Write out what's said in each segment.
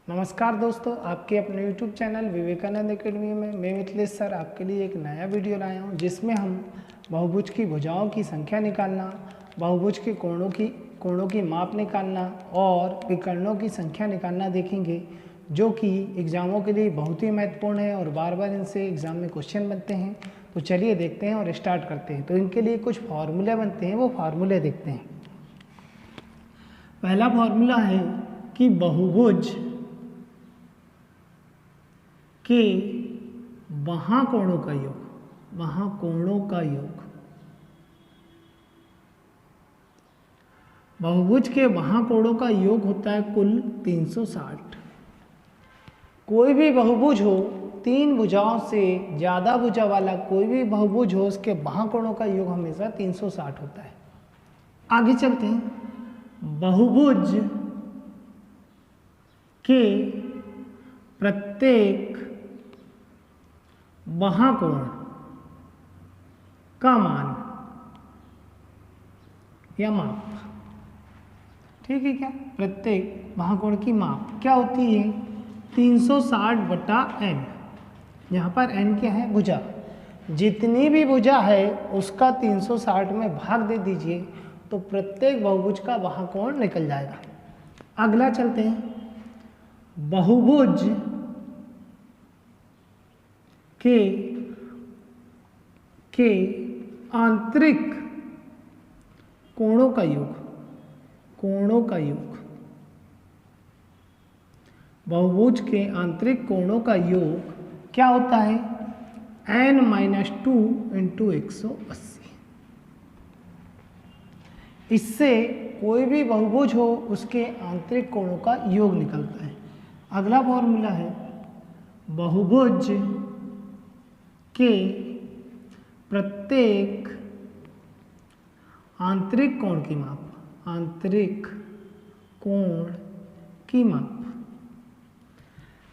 नमस्कार दोस्तों, आपके अपने YouTube चैनल विवेकानंद एकेडमी में मैं मिथिलेश सर आपके लिए एक नया वीडियो लाया हूं, जिसमें हम बहुभुज की भुजाओं की संख्या निकालना, बहुभुज के कोणों की माप निकालना और विकर्णों की संख्या निकालना देखेंगे, जो कि एग्ज़ामों के लिए बहुत ही महत्वपूर्ण है और बार बार इनसे एग्ज़ाम में क्वेश्चन बनते हैं। तो चलिए देखते हैं और स्टार्ट करते हैं। तो इनके लिए कुछ फार्मूले बनते हैं, वो फार्मूले देखते हैं। पहला फार्मूला है कि बहुभुज के महाकोणों का योग, बहुभुज के महाकोणों का योग होता है कुल 360। कोई भी बहुभुज हो, तीन भुजाओं से ज़्यादा भुजा वाला कोई भी बहुभुज हो, उसके महाकोणों का योग हमेशा 360 होता है। आगे चलते हैं। बहुभुज के प्रत्येक महाकोण का मान या माप, ठीक है क्या? प्रत्येक महाकोण की माप क्या होती है? 360/n। यहाँ पर n क्या है? भुजा। जितनी भी भुजा है उसका 360 में भाग दे दीजिए तो प्रत्येक बहुभुज का महाकोण निकल जाएगा। अगला चलते हैं। बहुभुज के आंतरिक कोणों का योग, बहुभुज के आंतरिक कोणों का योग क्या होता है? n-2 × 180। इससे कोई भी बहुभुज हो उसके आंतरिक कोणों का योग निकलता है। अगला फॉर्मूला है बहुभुज के प्रत्येक आंतरिक कोण की माप,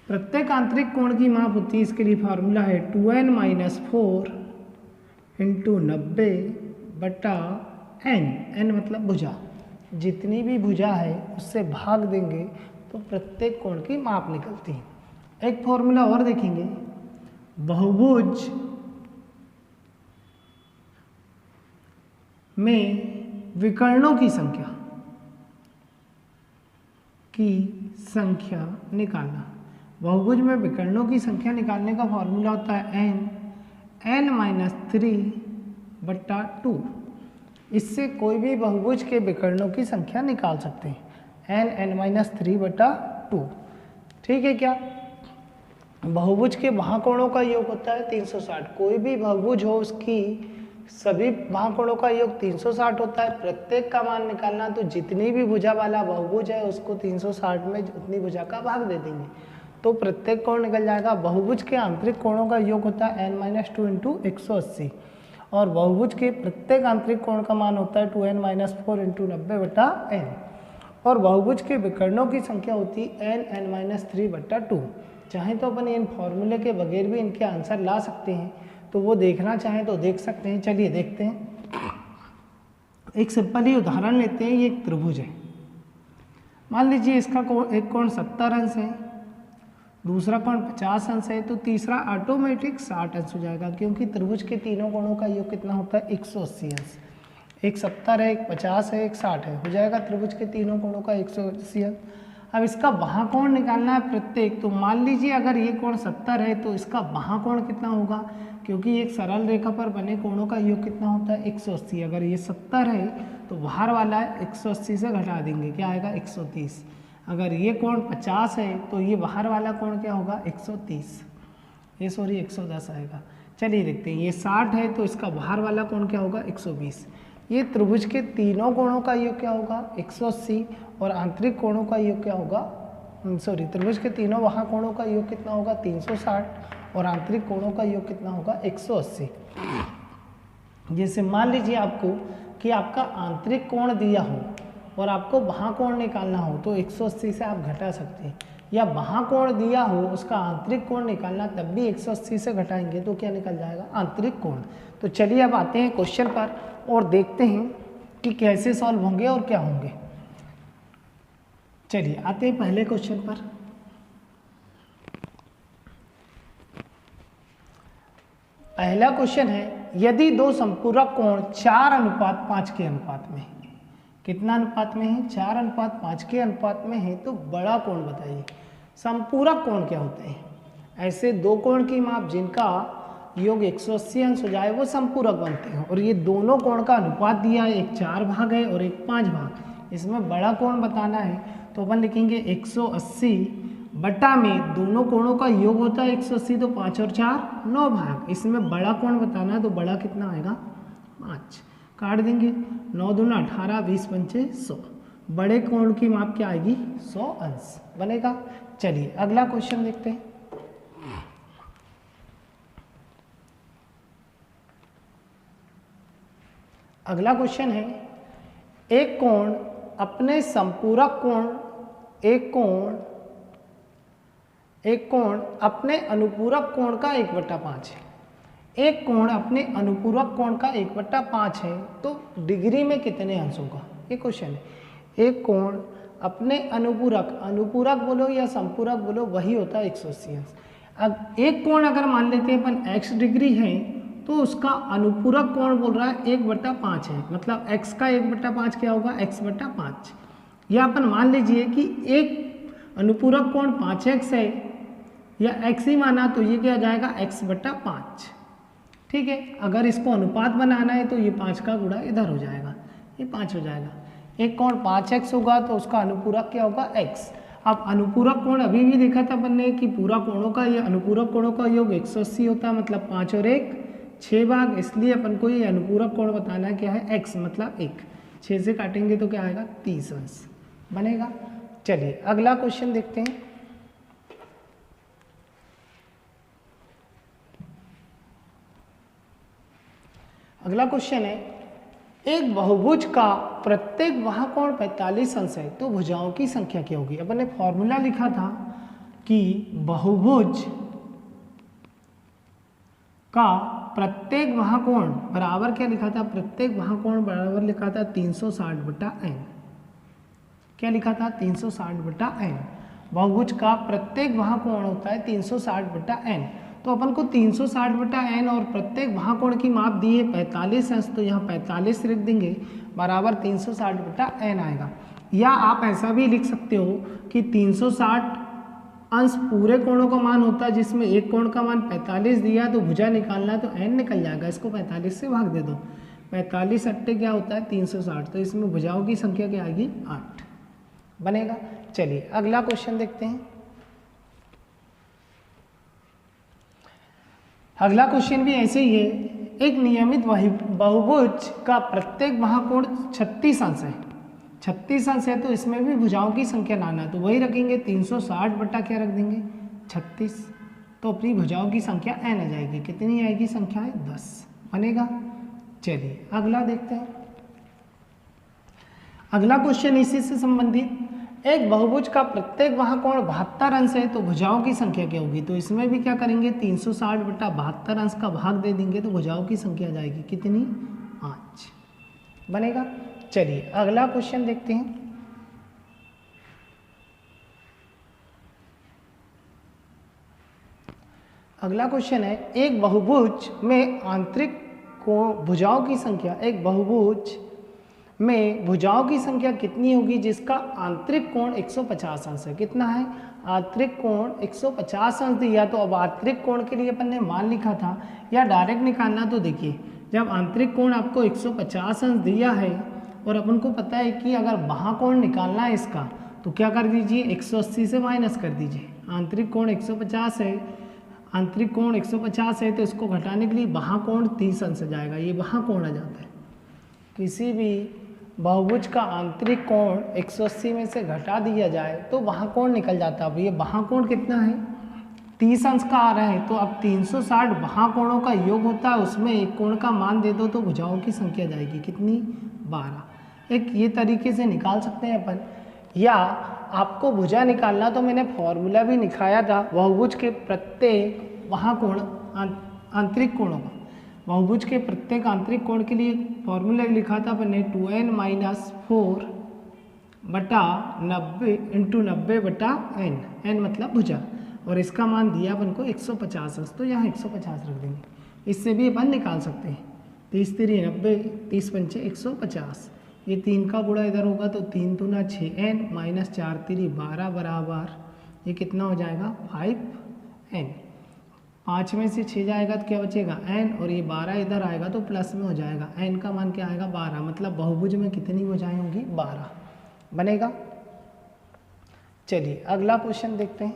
प्रत्येक आंतरिक कोण की माप होती है। इसके लिए फार्मूला है 2n - 4 × 90/n। n मतलब भुजा। जितनी भी भुजा है उससे भाग देंगे तो प्रत्येक कोण की माप निकलती है। एक फॉर्मूला और देखेंगे। बहुभुज में विकर्णों की संख्या निकालना। बहुभुज में विकर्णों की संख्या निकालने का फॉर्मूला होता है n - 3/2। इससे कोई भी बहुभुज के विकर्णों की संख्या निकाल सकते हैं। n - 3/2, ठीक है क्या? बहुभुज के महाकोणों का योग होता है 360। कोई भी बहुभुज हो उसकी सभी महाकोणों का योग 360 होता है। प्रत्येक का मान निकालना, तो जितनी भी भुजा वाला बहुभुज है उसको 360 में उतनी भुजा का भाग दे देंगे तो प्रत्येक कोण निकल जाएगा। बहुभुज के आंतरिक कोणों का योग होता है n - 2 × 180 और बहुभुज के प्रत्येक आंतरिक कोण का मान होता है 2n - 4 × 90/n। और बहुभुज के विकर्णों की संख्या होती है n - 3/2। चाहे तो अपन इन फॉर्मूले के बगैर भी इनके आंसर ला सकते हैं, तो वो देखना चाहें तो देख सकते हैं। चलिए देखते हैं। एक सिंपल ही उदाहरण लेते हैं। ये एक त्रिभुज है। मान लीजिए इसका एक कोण 70 अंश है, दूसरा कोण 50 अंश है, तो तीसरा ऑटोमेटिक 60 अंश हो जाएगा, क्योंकि त्रिभुज के तीनों कोणों का योग कितना होता है? 180 अंश। एक 70 है, एक 50 है, एक 60 है, हो जाएगा त्रिभुज के तीनों कोणों का 180 अंश। अब इसका महाकोण निकालना है प्रत्येक। तो मान लीजिए अगर ये कोण 70 है तो इसका महाकोण कितना होगा? क्योंकि एक सरल रेखा पर बने कोणों का योग कितना होता है? 180। अगर ये 70 है तो बाहर वाला 180 से घटा देंगे, क्या आएगा? 130। अगर ये कोण 50 है तो ये बाहर वाला कोण क्या होगा? 110 आएगा। चलिए देखते हैं। ये 60 है तो इसका बाहर वाला कोण क्या होगा? 120। ये त्रिभुज के तीनों कोणों का योग क्या होगा? 180 और आंतरिक कोणों का योग क्या होगा? त्रिभुज के तीनों महाकोणों का योग कितना होगा? 360 और आंतरिक कोणों का योग कितना होगा? 180। जैसे मान लीजिए आपको कि आपका आंतरिक कोण दिया हो और आपको महाकोण निकालना हो तो 180 से आप घटा सकते हैं, या महाकोण दिया हो उसका आंतरिक कोण निकालना तब भी 180 से घटाएंगे तो क्या निकल जाएगा? आंतरिक कोण। तो चलिए अब आते हैं क्वेश्चन पर और देखते हैं कि कैसे सॉल्व होंगे और क्या होंगे। चलिए आते हैं पहले क्वेश्चन पर। पहला क्वेश्चन है, यदि दो संपूरक कोण 4:5 के अनुपात में है, कितना अनुपात में है? 4:5 के अनुपात में है, तो बड़ा कोण बताइए। संपूरक कोण क्या होते हैं? ऐसे दो कोण की माप जिनका योग 180 अंश हो जाए वो संपूरक बनते हैं। और ये दोनों कोण का अनुपात दिया है, एक 4 भाग है और एक 5 भाग। इसमें बड़ा कोण बताना है तो अपन लिखेंगे 180 बटा में दोनों कोणों का योग होता है 180, तो 5 और 4 9 भाग। इसमें बड़ा कोण बताना है तो बड़ा कितना आएगा? 5। काट देंगे, 9 दूना 18, 20 पंचे 100। बड़े कोण की माप क्या आएगी? 100 अंश बनेगा। चलिए अगला क्वेश्चन देखते हैं। अगला क्वेश्चन है, एक कोण अपने संपूरक कोण एक कोण अपने अनुपूरक कोण का 1/5 है। एक कोण अपने अनुपूरक कोण का 1/5 है, तो डिग्री में कितने अंश होगा? ये क्वेश्चन है। एक कोण अपने अनुपूरक बोलो या संपूरक बोलो, वही होता है 180 अंश। अब एक कोण अगर मान लेते हैं अपन x डिग्री है, तो उसका अनुपूरक कोण बोल रहा है 1/5 है, मतलब x का 1/5 क्या होगा? x/5। या अपन मान लीजिए कि एक अनुपूरक कोण 5x है या x ही माना, तो ये क्या हो जाएगा? x/5। ठीक है, अगर इसको अनुपात बनाना है तो ये 5 का गुणा इधर हो जाएगा, ये 5 हो जाएगा। एक कोण 5x होगा तो उसका अनुपूरक क्या होगा? x। अब अनुपूरक कोण अभी भी देखा था अपन ने कि पूरा कोणों का ये अनुपूरक कोणों का योग 180 होता है, मतलब 5 और 1 6 भाग। इसलिए अपन को ये अनुपूरक कोण बताना क्या है? x, मतलब 1। 6 से काटेंगे तो क्या आएगा? 30 अंश बनेगा। चलिए अगला क्वेश्चन देखते हैं। अगला क्वेश्चन है, एक बहुभुज का प्रत्येक महाकोण 45 अंश है, तो भुजाओं की संख्या क्या होगी? अपन ने फॉर्मूला लिखा था कि बहुभुज का प्रत्येक महाकोण बराबर क्या लिखा था? प्रत्येक महाकोण बराबर लिखा था 360/n। क्या लिखा था? 360/n। बहुभुज का प्रत्येक महाकोण होता है 360/n। तो अपन को 360/n और प्रत्येक महाकोण की माप दी है 45 अंश, तो यहाँ 45 लिख देंगे, बराबर 360/n आएगा। या आप ऐसा भी लिख सकते हो कि 360 अंश पूरे कोणों का मान होता है, जिसमें एक कोण का मान 45 दिया, तो भुजा निकालना है तो n निकल जाएगा, इसको 45 से भाग दे दो। 45 अट्टे क्या होता है? 360। तो इसमें भुजाओं की संख्या क्या आएगी? 8 बनेगा। चलिए अगला क्वेश्चन देखते हैं। अगला क्वेश्चन भी ऐसे ही है, एक नियमित बहुभुज का प्रत्येक महाकोण 36 अंश है। 36 अंश है, तो इसमें भी भुजाओं की संख्या लाना, तो वही रखेंगे 360 बटा क्या रख देंगे? 36। तो अपनी भुजाओं की संख्या n आ जाएगी। कितनी आएगी संख्या? 10 बनेगा। चलिए अगला देखते हैं। अगला क्वेश्चन इसी से संबंधित, एक बहुभुज का प्रत्येक महाकोण 72 अंश है, तो भुजाओं की संख्या क्या होगी? तो इसमें भी क्या करेंगे? 360 बटा 72 अंश का भाग दे देंगे, तो भुजाओं की संख्या आ जाएगी कितनी? 5 बनेगा। चलिए अगला क्वेश्चन देखते हैं। अगला क्वेश्चन है, एक बहुभुज में आंतरिक कोण भुजाओं की संख्या, एक बहुभुज में भुजाओं की संख्या कितनी होगी जिसका आंतरिक कोण 150 अंश है? कितना है? आंतरिक कोण 150 अंश दिया, तो अब आंतरिक कोण के लिए अपन ने मान लिखा था, या डायरेक्ट निकालना, तो देखिए जब आंतरिक कोण आपको 150 अंश दिया है और अपन को पता है कि अगर महाकोण निकालना है इसका, तो क्या कर दीजिए? 180 से माइनस कर दीजिए। आंतरिक कोण 150 है, आंतरिक कोण 150 है, तो इसको घटाने के लिए महाकोण 30 अंश आ जाएगा, ये महाकोण आ जाता है। किसी भी बहुभुज का आंतरिक कोण 180 में से घटा दिया जाए तो महाकोण निकल जाता है। अब ये महाकोण कितना है? 30 अंश का आ रहा है, तो अब 360 महाकोणों का योग होता है, उसमें एक कोण का मान दे दो तो भुजाओं की संख्या जाएगी कितनी? 12। एक ये तरीके से निकाल सकते हैं अपन, या आपको भुजा निकालना तो मैंने फॉर्मूला भी दिखाया था बहुभुज के प्रत्येक महाकोण आंतरिक कोणों का। बहुभुज के प्रत्येक आंतरिक कोण के लिए फॉर्मूला लिखा था अपन ने 2n-4 बटा 90 इंटू 90 बटा n, n मतलब भुजा, और इसका मान दिया अपन को 150 अंश, तो यहाँ 150 रख देंगे। इससे भी अपन निकाल सकते हैं। 30 3 90, 30 पंचे 150, ये 3 का गुणा इधर होगा तो 3 दूना 6n माइनस 4 3 12 बराबर ये कितना हो जाएगा 5n। 5 में से 6 जाएगा तो क्या बचेगा n, और ये 12 इधर आएगा तो प्लस में हो जाएगा, n का मान क्या आएगा 12, मतलब बहुभुज में कितनी भुजाएं होंगी 12 बनेगा। चलिए अगला क्वेश्चन देखते हैं।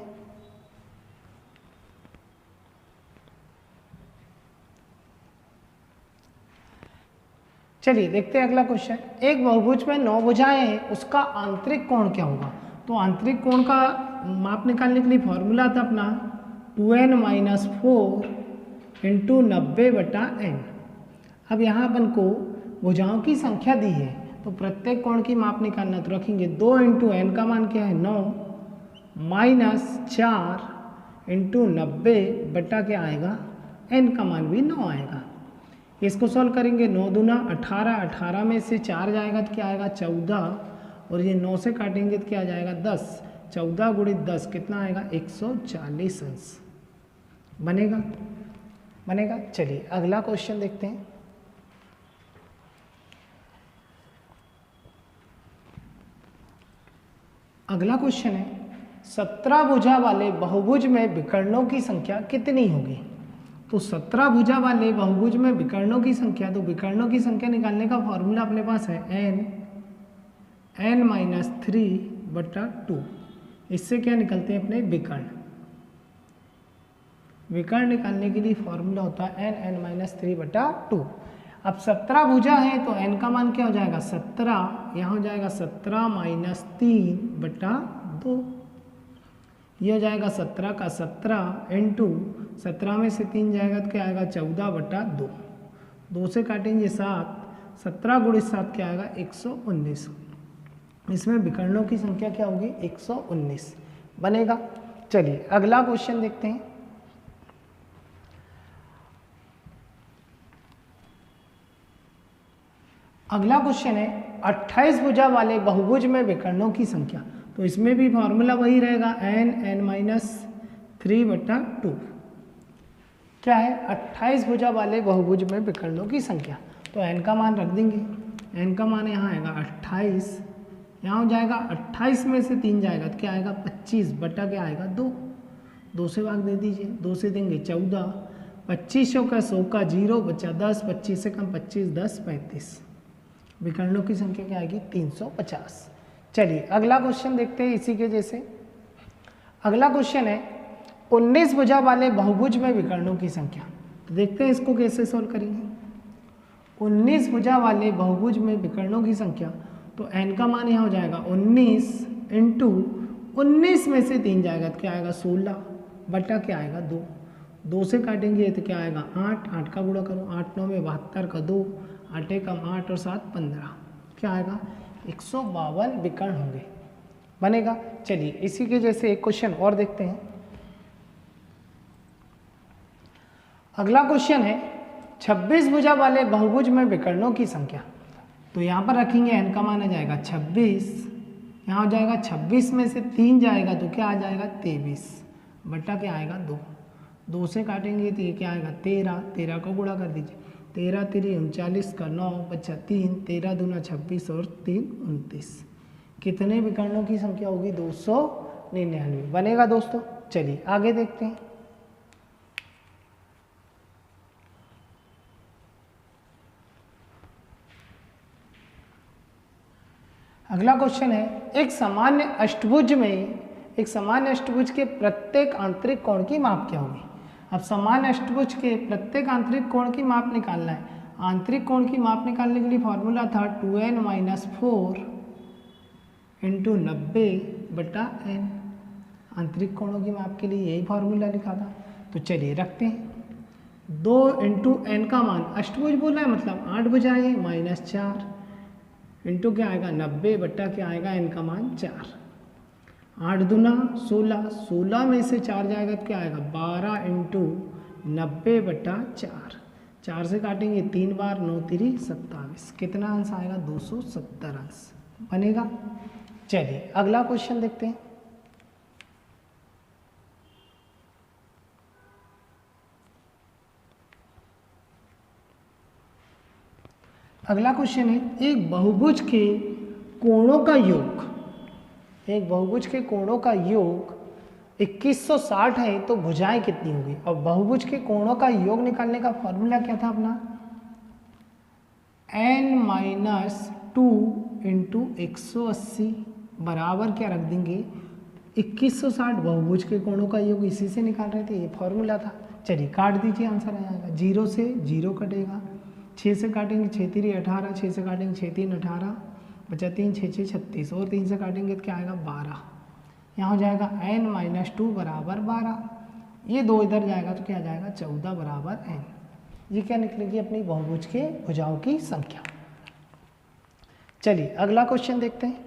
चलिए देखते हैं अगला क्वेश्चन। एक बहुभुज में 9 भुजाएं हैं, उसका आंतरिक कोण क्या होगा। तो आंतरिक कोण का माप निकालने के लिए फॉर्मूला था अपना 2n माइनस 4 इंटू 90/n। अब यहाँ अपन को भुजाओं की संख्या दी है तो प्रत्येक कोण की माप निकालना, तो रखेंगे 2 इंटू n का मान क्या है 9 माइनस 4 इंटू 90 क्या आएगा n का मान भी 9 आएगा। इसको सॉल्व करेंगे, 9 दूना 18, 18 में से 4 जाएगा तो क्या आएगा 14, और ये 9 से काटेंगे तो क्या आ जाएगा 10, 14 गुणित 10 कितना आएगा 140 अंश बनेगा बनेगा। चलिए अगला क्वेश्चन देखते हैं। अगला क्वेश्चन है 17 भुजा वाले बहुभुज में विकर्णों की संख्या कितनी होगी। तो 17 भुजा वाले बहुभुज में विकर्णों की संख्या, तो विकर्णों की संख्या निकालने का फॉर्मूला अपने पास है n माइनस 3/2। इससे क्या निकलते हैं अपने विकर्ण। विकर्ण निकालने के लिए फॉर्मूला होता है n माइनस 3/2। अब 17 भुजा है तो n का मान क्या हो जाएगा 17, यहाँ हो जाएगा 17 माइनस 3/2, ये हो जाएगा 17 का 17 इंटू 17 में से 3 जाएगा तो क्या आएगा 14/2, 2 से काटेंगे 7, 17 गुणित 7 क्या आएगा 119। इसमें विकर्णों की संख्या क्या होगी 119 बनेगा। चलिए अगला क्वेश्चन देखते हैं। अगला क्वेश्चन है 28 भुजा वाले बहुभुज में विकर्णों की संख्या। तो इसमें भी फॉर्मूला वही रहेगा n माइनस 3/2। क्या है 28 भुजा वाले बहुभुज में विकर्णों की संख्या, तो n का मान रख देंगे, n का मान यहाँ आएगा 28, यहाँ हो जाएगा 28 में से 3 जाएगा तो क्या आएगा 25 बटा क्या आएगा 2, 2 से भाग दे दीजिए, 2 से देंगे 14, 25 का 100 का 0 बचा 10, 25 से कम 25 10 35, विकर्णों की संख्या क्या आएगी 350। चलिए अगला क्वेश्चन देखते हैं इसी के जैसे। अगला क्वेश्चन है 19 भुजा वाले बहुभुज में विकर्णों की संख्या। तो देखते हैं इसको कैसे सॉल्व करेंगे। 19 भुजा वाले बहुभुज में विकर्णों की संख्या, तो n का मान यहाँ हो जाएगा 19 इंटू 19 में से 3 जाएगा तो क्या आएगा 16 बटा क्या आएगा 2, 2 से काटेंगे तो क्या आएगा 8, 8 का गुणा करो, 8 9 में 72 का 2, 8 कम 8 और 7 15, क्या आएगा 152 विकर्ण होंगे बनेगा। चलिए इसी के जैसे एक क्वेश्चन और देखते हैं। अगला क्वेश्चन है 26 भुजा वाले बहुभुज में विकर्णों की संख्या। तो यहाँ पर रखेंगे n का मान आ जाएगा 26, यहाँ हो जाएगा 26 में से 3 जाएगा तो क्या आ जाएगा 23 बटा क्या आएगा 2, 2 से काटेंगे तो ये क्या आएगा 13, 13 को गुणा कर दीजिए, 13 3 39 का 9 बचा 3, 13 दूना 26 और 3 29, कितने विकर्णों की संख्या होगी 299 बनेगा दोस्तों। चलिए आगे देखते हैं। अगला क्वेश्चन है एक सामान्य अष्टभुज के प्रत्येक आंतरिक कोण की माप क्या होगी। अब सामान्य अष्टभुज के प्रत्येक आंतरिक कोण की माप निकालना है। आंतरिक कोण की माप निकालने के लिए फॉर्मूला था 2n माइनस 4 इंटू 90/n। आंतरिक कोणों की माप के लिए यही फॉर्मूला लिखा था। तो चलिए रखते हैं, 2 इंटू n का मान, अष्टभुज बोला है मतलब 8 भुजाएं माइनस 4 इंटू क्या आएगा 90 बटा क्या आएगा n का मान 4, 8 दूना 16, 16 में से 4 जाएगा तो क्या आएगा 12 इंटू 90/4, 4 से काटेंगे 3 बार, 9 3 27, कितना अंश आएगा 270 अंश बनेगा। चलिए अगला क्वेश्चन देखते हैं। अगला क्वेश्चन है, एक बहुभुज के कोणों का योग, एक बहुभुज के कोणों का योग 2160 है तो भुजाएं कितनी होगी। और बहुभुज के कोणों का योग निकालने का फॉर्मूला क्या था अपना, n-2 इंटू 180 बराबर क्या रख देंगे 2160। बहुभुज के कोणों का योग इसी से निकाल रहे थे, ये फॉर्मूला था। चलिए काट दीजिए, आंसर आ जाएगा। 0 से 0 कटेगा, 6 से काटेंगे 6 3 18, 6 से काटेंगे 6 3 18, बचा 3 6 6 36, और 3 से काटेंगे तो क्या आएगा 12। यहाँ हो जाएगा n-2 बराबर 12, ये 2 इधर जाएगा तो क्या आ जाएगा 14 बराबर n। ये क्या निकलेगी अपनी बहुभुज के भुजाओं की संख्या। चलिए अगला क्वेश्चन देखते हैं।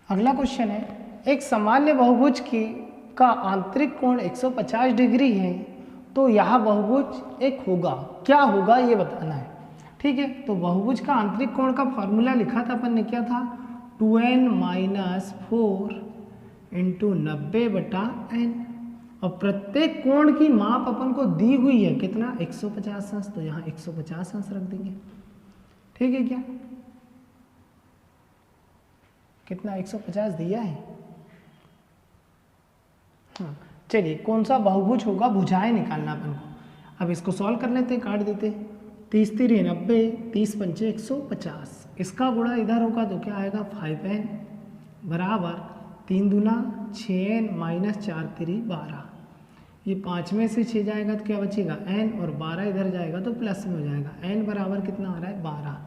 अगला क्वेश्चन है, एक सामान्य बहुभुज की का आंतरिक कोण 150 डिग्री है तो यह बहुभुज एक होगा, क्या होगा ये बताना है। ठीक है, तो बहुभुज का आंतरिक कोण का फॉर्मूला लिखा था अपन ने, क्या था 2n-4 इंटू 90/n। और प्रत्येक कोण की माप अपन को दी हुई है कितना 150 अंश, तो यहाँ 150 अंश रख देंगे। ठीक है, क्या कितना 150 दिया है। हाँ चलिए, कौन सा बहुभुज होगा, भुजाएं निकालना अपन को। अब इसको सॉल्व कर लेते, काट देते। 30 3 90, 30 5 150, इसका गुणा इधर होगा तो क्या आएगा 5n बराबर 3 दूना 6n माइनस 4 3 12। ये 5 में से 6 जाएगा तो क्या बचेगा n, और 12 इधर जाएगा तो प्लस में हो जाएगा। n बराबर कितना आ रहा है 12,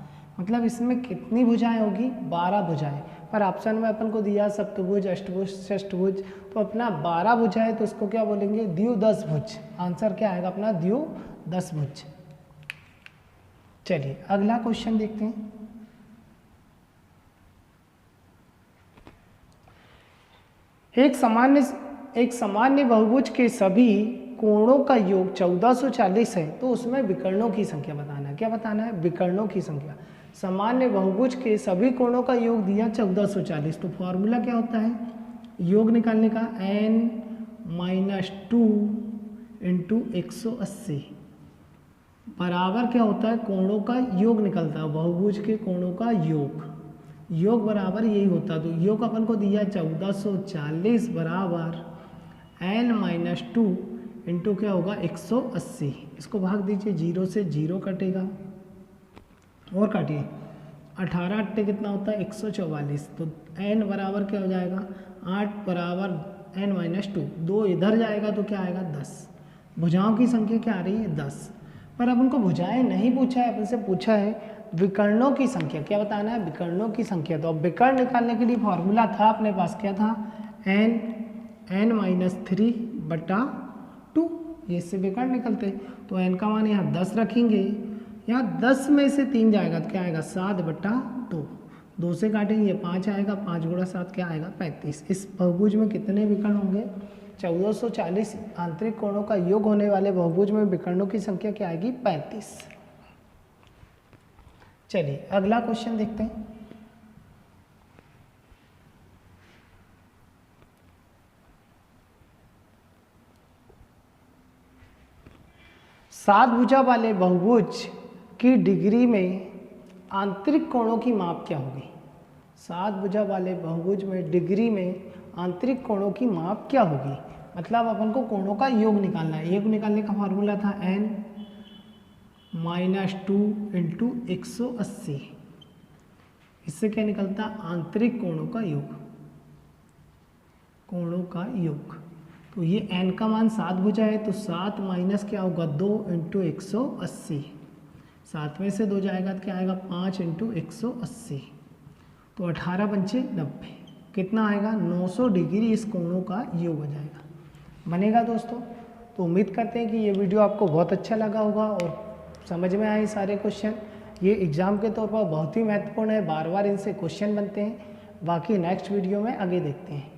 मतलब इसमें कितनी भुजाएं होगी 12 भुजाएं। पर ऑप्शन में अपन को दिया सप्तभुज अष्टभुज षष्ठभुज, तो अपना 12 भुजाएं तो इसको क्या बोलेंगे द्विदशभुज। आंसर क्या आएगा अपना द्विदशभुज। चलिए अगला क्वेश्चन देखते हैं। एक सामान्य बहुभुज के सभी कोणों का योग 1440 है तो उसमें विकर्णों की संख्या बताना है। क्या बताना है, विकर्णों की संख्या। सामान्य बहुभुज के सभी कोणों का योग दिया 1440, तो फॉर्मूला क्या होता है योग निकालने का, n-2 इंटू 180 बराबर क्या होता है कोणों का योग निकलता है, बहुभुज के कोणों का योग बराबर यही होता है। तो योग अपन को दिया 1440 बराबर n-2 इंटू क्या होगा 180। इसको भाग दीजिए, 0 से 0 कटेगा, और काटिए 18 8 कितना होता है 144। तो n बराबर क्या हो जाएगा 8 बराबर n-2, 2 इधर जाएगा तो क्या आएगा 10। भुजाओं की संख्या क्या आ रही है 10। पर अब उनको भुजाएं नहीं पूछा है, अपन से पूछा है विकर्णों की संख्या। क्या बताना है विकर्णों की संख्या। तो अब विकर्ण निकालने के लिए फॉर्मूला था अपने पास, क्या था n-3/2, ये इससे विकर्ण निकलते। तो n का मान यहाँ 10 रखेंगे, यहाँ 10 में से 3 जाएगा तो क्या आएगा 7/2, 2 से काटेंगे ये 5 आएगा, 5 गुणा 7 क्या आएगा 35। इस बहुभुज में कितने विकर्ण होंगे 1440 आंतरिक कोणों का योग होने वाले बहुभुज में विकर्णों की संख्या क्या आएगी 35। चलिए अगला क्वेश्चन देखते हैं। सात भुजा वाले बहुभुज की डिग्री में आंतरिक कोणों की माप क्या होगी। 7 भुजा वाले बहुभुज में डिग्री में आंतरिक कोणों की माप क्या होगी, मतलब अपन को कोणों का योग निकालना है। योग निकालने का फॉर्मूला था n-2 इंटू 180, इससे क्या निकलता आंतरिक कोणों का योग। तो ये n का मान 7 भुजा है तो 7 माइनस क्या होगा 2 इंटू 180, 7 में से 2 जाएगा तो क्या आएगा 5 इंटू 180, तो 18 पंचे 90, कितना आएगा 900 डिग्री इस कोणों का योग हो जाएगा, बनेगा दोस्तों। तो उम्मीद करते हैं कि ये वीडियो आपको बहुत अच्छा लगा होगा और समझ में आए सारे क्वेश्चन। ये एग्ज़ाम के तौर पर बहुत ही महत्वपूर्ण है, बार बार इनसे क्वेश्चन बनते हैं। बाकी नेक्स्ट वीडियो में आगे देखते हैं।